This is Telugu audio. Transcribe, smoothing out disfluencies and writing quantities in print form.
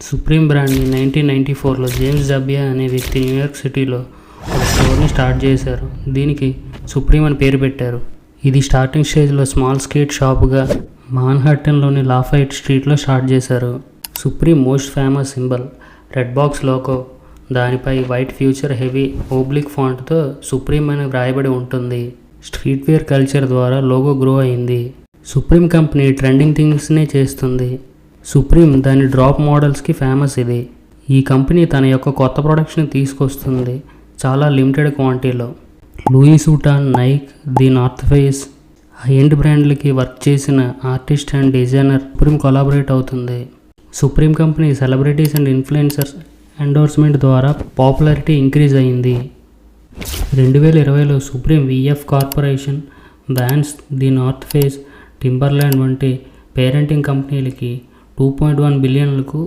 సుప్రీం బ్రాండ్ని 1994లో జేమ్స్ జబియా అనే వ్యక్తి న్యూయార్క్ సిటీలో ఒక స్టోర్ని స్టార్ట్ చేశారు. దీనికి సుప్రీం అని పేరు పెట్టారు. ఇది స్టార్టింగ్ స్టేజ్లో స్మాల్ స్కేట్ షాపుగా మాన్హాటన్లోని లాఫైట్ స్ట్రీట్లో స్టార్ట్ చేశారు. Supreme most famous symbol red box logo, దానిపై వైట్ ఫ్యూచర్ హెవీ ఓబ్లిక్ ఫాంట్తో సుప్రీం అని వ్రాయబడి ఉంటుంది. స్ట్రీట్ వేర్ కల్చర్ ద్వారా లోగో గ్రో అయింది. సుప్రీం కంపెనీ ట్రెండింగ్ థింగ్స్నే చేస్తుంది. సుప్రీం దాని డ్రాప్ మోడల్స్కి ఫేమస్. ఇది ఈ కంపెనీ తన యొక్క కొత్త ప్రొడక్ట్స్ని తీసుకొస్తుంది చాలా లిమిటెడ్ క్వాంటిటీలో. Louis Vuitton, Nike, the North Face high end బ్రాండ్లకి వర్క్ చేసిన artist and designer Supreme collaborate అవుతుంది. Supreme company celebrities and influencers endorsement ద్వారా పాపులారిటీ ఇంక్రీజ్ అయింది. 2020లో Supreme VF Corporation, Vans, the North Face, Timberland వంటి పేరెంటింగ్ కంపెనీలకి $2.1 బిలియన్లకు